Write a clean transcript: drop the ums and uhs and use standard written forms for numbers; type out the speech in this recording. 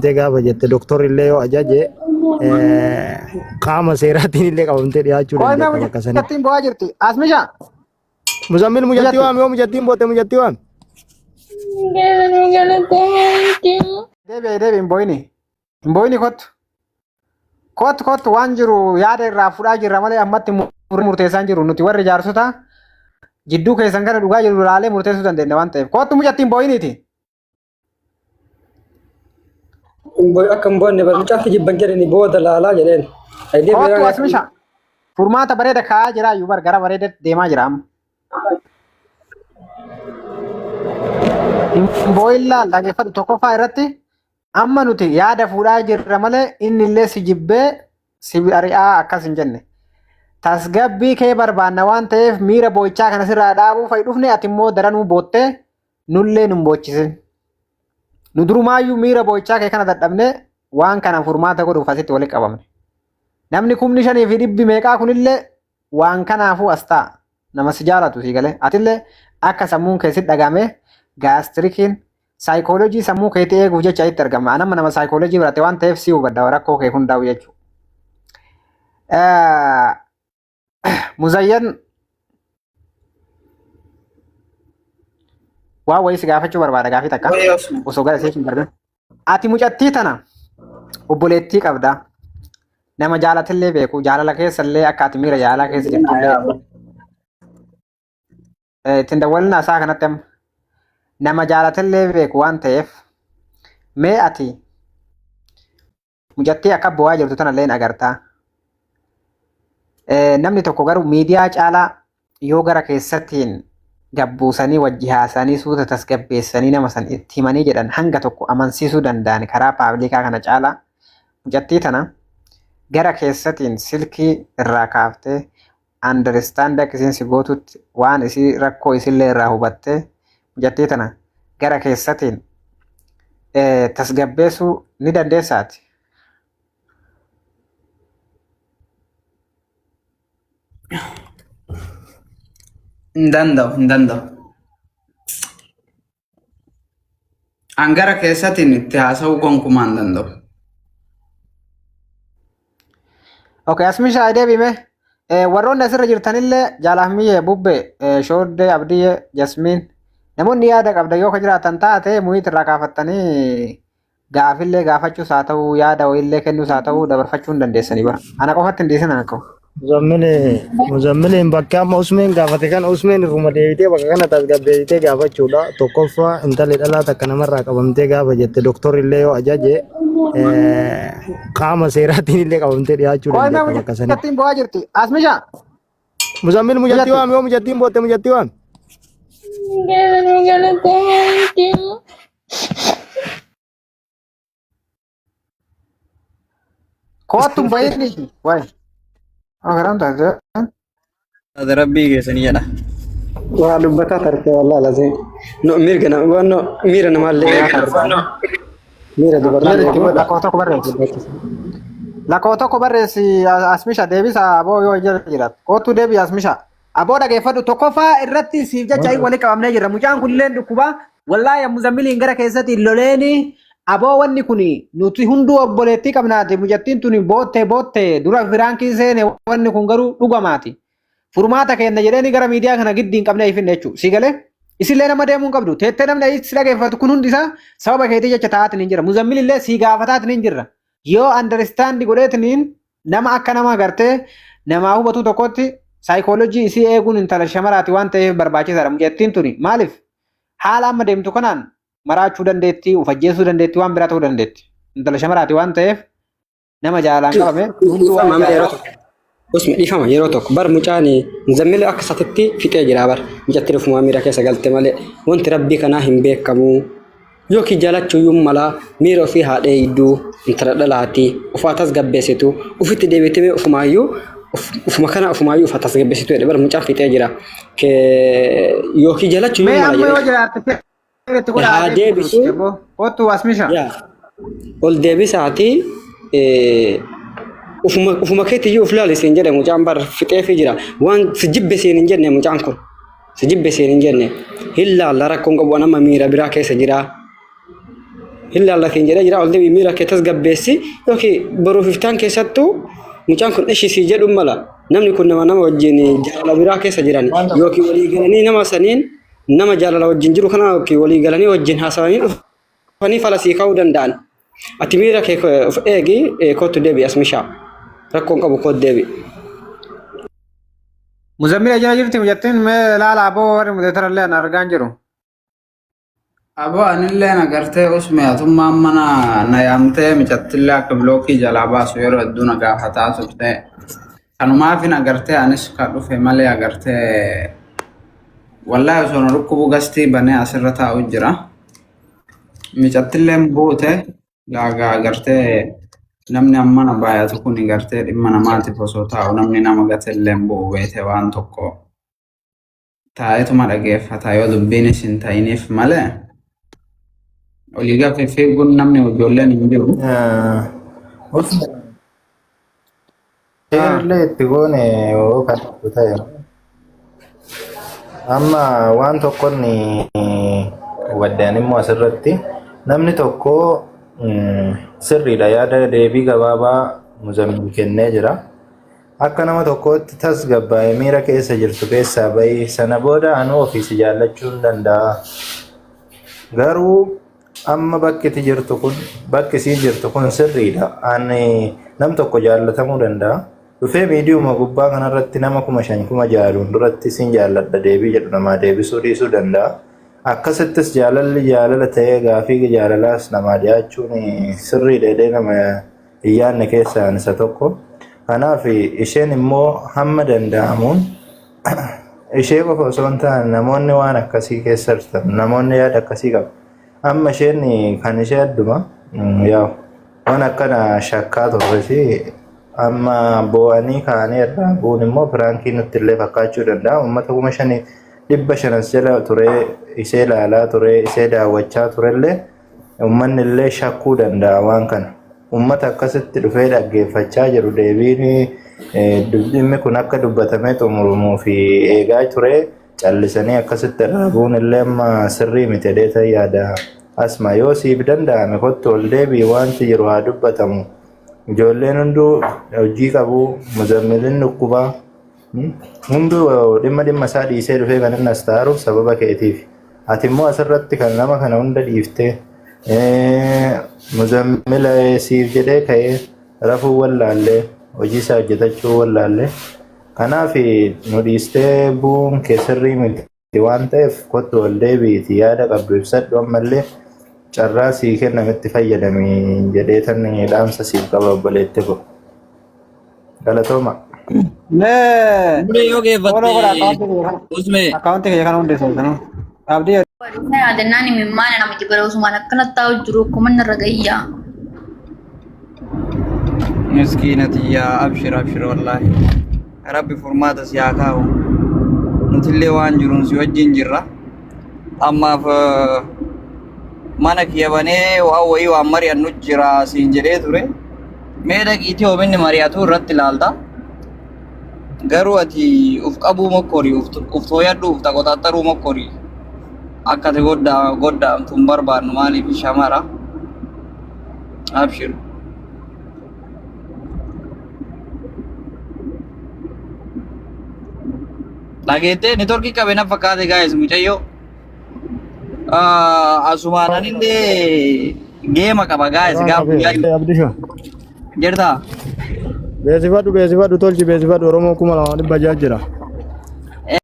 gaafa jette doktorri illee yoo ajaje qaama seeraatiin illee qabamtee dhiyaachuu dandeetta bakka sanii. Mujattiin bu'aa jirti. Asmisha. Muzammil mujattii waam yoo mujattiin boote mujattii waam. Deebi'ee hin booyini. Hin booyini kottu. Kottu waan jiru yaada irraa fudhaa jirra malee ammatti murteessaan jiru nuti warri jaarsota jidduu keessan kana dhugaa jiru laalee murteessuu dandeenya waan ta'eef. Kottu mujattiin booyiniiti. Akka hin boonne barumsaa fi jibban jedhani booda laalaa jedheen. Kottu asmisha. Furmaata bareeda kaa'aa jira iyyuu bar gara bareeda deemaa jira amma. Booyillaa dhageeffatu tokkoffaa irratti amma nuti yaada fudhaa jirra malee inni illee si jibbee si ari'aa akkas hin jenne. Tasgabbii kee barbaanna waan ta'eef miira boo'ichaa kana sirraa dhaabuu fa'i dhufne ati immoo daranuu boottee nullee nun boochisin. Nu durumaayyuu miira boo'ichaa kee kana dadhabne waan kana furmaata godhuuf asitti walitti qabamne. Namni 5,000 meeqaa kunillee waan kanaafuu as ta'a. Nama si jaalatu si galee. Atillee akka sammuun keessatti dhagame gaastirikiin saayikooloojii sammuu keetii eeguuf jecha itti argama. Anamma nama saayikooloojii biratte waan ta'eef si hubadda rakkoo kee hundaa'u jechuudha. Muzayyan waa wayii si gaafachuu barbaada gaafii takka osoo gara ishee hin darbin. Ati mucattii tana obboleettii qabda. Nama jaalatillee beeku jaalala keessallee akka ati miira jaalala keessa jirtu. Ittiin dawwalina isaa kanatti amma nama jaalatillee beeku waan ta'eef mee ati mucattii akka bu'aa jirtu tanallee agartaa. Namni tokko garuu miidiyaa caalaa yoo gara keessattiin gabbuusanii wajji haasanii suuta tasgabbeessanii nama san itti himanii jedhan hanga tokko amansiisuu danda'an karaa paablikaa kana caalaa mucattii tana gara keessattiin silkii irraa kaaftee understand akka isin si gootutti waan isii rakkoo isillee irraa hubattee mucattii tana gara keessattiin tasgabbeessuu ni dandeessaati. Hin danda'u. An gara keessattiin itti haasa'uu gonkumaa hin danda'u. Okay, asmisha deebime. Warroonni asirra jirtanillee jaalahmiyyee bubbee shooddee abdiyyee jasmiin namoonni yaada qabda yoo ka jiraatan taate muhiit irraa kaafattanii gaafillee gaafachuus haa ta'uu yaada wayiillee kennuus haa ta'uu dabarfachuu hin dandeessanii bara. Ana qofatti hin dhiisin akka. Muzammiliin bakka amma Usmeen gaafate kan Usmeen irruma deebitee bakka kana tasgabbeessitee gaafachuudha. Tokkoffaa intalli dhalaa takka namarraa qabamtee gaafa jette doktorri illee yoo ajaje qaama seeraatiin illee qabamtee dhiyaachuu dandeetta bakka sanii. Mujattiin bu'aa jirti. Asmisha. Muzammil mujattii waam yoo mujattiin boote mujattii waam. Kottu bayirni. Waay. Agaran taate. Ada rabbii geessanii jedha. Waa dubbataa tartee wallah lazee. No mirga nama wanno miira namaallee. Miira dubartii. Lakkoo tokko barreessi asmisha deebisa aboo yoo jira. Kottu deebi asmisha. Aboo dhageeffadhu tokkoffaa irratti siif jecha walitti qabamnee jirra. Mucaan kunillee dhukkuba wallaahi Muzammiliin gara keessatti loleeni aboo wanni kuni nuti hunduu obboleettii qabnaati. Mucattiin tuni bootte dura firaankii seene wanni kun garuu dhugamaati. Furmaata kenna jedhanii gara miidiyaa kana giddiin qabnee ifinne jechuudha. Si galee isillee nama deemuu hin qabdu. Teettee namni si dhageeffatu kun hundi isaa sababa keetii jecha taa'aatiin hin jira. Muzammilillee si gaafataatiin hin jirra. Yoo understand godheetiniin nama akka nama agartee namaa hubatu tokkotti saayikooloojii isii eeguun intala shamaraati waan ta'eef barbaachisaadha. Mucattiin tuni maaliif haala amma deemtu kanaan maraachuu dandeetti, ufajjeessuu dandeetti, waan biraa ta'uu dandeetti. Intala shamaraati waan ta'eef nama jaalaan qabame. Usmi dhiifama yeroo tokko bar mucaan Muzammil akka satitti fixee jira bar mucatti dhufumaa miira keessa galte malee wanti rabbii kanaa hin beekamu. Yookiin jaalachuuyyuu mala miira ofii haadhee iddoo intala dhalaati ufaa tasgabbeessitu ufitti deebitee ufumaayyuu ufaa tasgabbeessitu jedhe bara mucaan fixee jira. Yookiin jaalachuuyyuu mala jedhe. Haa deebisu. Kottu asmisha. Ol deebisaati ufuma keetiyyuu uf laalisiin jedhe mucaan bar fixeefii jira. Waan si jibbisiin hin jenne mucaan kun. Si jibbisiin hin jenne. Hin laalla rakkoon qabu nama miira biraa keessa jira. illa Allah kin jedha jira olde miira kee tasgabbeessi yookiin baruuf iftaan keessattuu mucaan kun ishi si jedhu mala namni kun nama wajjin jaalala biraa keessa jiran yookiin walii galanii nama saniin nama jaalala wajjin jiru kana yookiin walii galanii wajjin haasawanii dhufanii falasii ka'uu danda'an ati miira kee of eegi kootu deebi asmishaa rakkoon qabu koot deebi. Muzammil ajaa jirti jettiin mee laala aboo warri mudeetarallee an argaan jiru. Aboo anillee nagartee usmeetummaan mana na yaamtee micattillee akka bilookii jalaa baasu yeroo hedduu na gaafataa turte. Kanumaafin agartee anis ka dhufe malee agartee wallaahi osoo na dhukkubu gastii banee asirra taa'u jira. Micattilleen buute gaagaa agartee namni amma na baay'atu kun agartee dhimma namaatiif osoo taa'u namni nama gatelleen bu'u beete waan tokko taa'eetuma dhageeffata yoo dubbiin isin ta'iniif malee. Olii gaafa fiiguun namni ijoolleen hin jiru. Illee itti goone yoo kan ta'e amma waan tokkoon waddaan immoo asirratti namni tokko sirriidha yaada deebii gabaabaa Muzammil kennee jira. Akka nama tokkootti tasgabbaa'ee miira keessa jirtu keessaa bahii sana booda anuu ofiisi jaallachuu hin danda'a. Garuu amma bakki isiin jirtu kun sirriidha. Ani nam tokko jaallatamuu danda'a. Dhufee miidiyuma gubbaa kanarratti nama 5,000 jaaluun duratti isin jaalladha deebii jedhu namaa deebisuu dhiisuu danda'a. Akkasittis jaalalli jaalala ta'ee gaafii jaalalaas namaa dhiyaachuun sirriidha nama hin yaadne keessaa isa tokko. Kanaaf isheen immoo hamma danda'amuun ishee qofa osoo hin taane namoonni waan akkasii keessa jirtan namoonni yaada akkasii qabu. Amma isheen kan ishee adduma waan akkana shakkaa turresi amma bo'anii kaanii irraa bu'uun immoo firaankii nutti illee fakkaachuu danda'a. Uummata 5,500 jala turee ishee ilaalaa turee ishee daawwachaa turellee uummanni illee shakkuu danda'a waan kana. Uummata akkasitti dhufee dhaggeeffachaa jiru deebiin dhimmi kun akka dubbatamee xumurumuu fi eegaa turee callisanii akkasitti irraa bu'uun illee amma sirrii miti jedhee yaada. Asma yoo siif danda'ame kottu ol deebii wanti jiru haa dubbatamu. Ijoolleen hunduu hojii qabu Muzammilin dhukkubaa hunduu dhimma isaa dhiisee dhufee kan inni as taa'uuf sababa keetiif. Ati immoo asirratti kan nama kana hunda dhiiftee Muzammil siif jedhee ka'ee rafuu wallaallee hojii isaa hojjetachuu wallaallee. Kanaaf nu dhiistee bu'uun kee sirrii miti waan ta'eef kottu ol deebiiti yaada qabdu ibsadhu ammallee carraa sii kennametti fayyadamii jedhee tan dhaamsa siif qaba obboleetti ko. Galatooma. Yoo geeffatte akkaawuntii kee kana hundeessu sana. Abdii yaadannaan imimmaan namichi bara Usmaan akkanatti taa'u jiru akkuma narra gayyaa. Miskiinatiyyaa abshir wallaahi. Rabbi furmaata si haa kaa'u. Nutillee waan jiruun si wajjin jirra. Ammaaf mana kiyya banee waan wayii waan mari'annu jira siin jedhee ture. Mee dhaqiitii oominni mari'atu irratti ilaalta. Garuu ati uf qabuu mokkori uf tooyadhu uf taqoxaxxaruu mokkori. Akka ati goddaamtu hin barbaannu maaliif shamara. Abshir. Dhageettee neetworkii qabe na fakkaate gaa'es mucayyoo. Asumaan anillee geema qaba gaa'es gaafa jirtaa. Beesifadhu tolchi beesifadhu Oromoo 2,200 jira.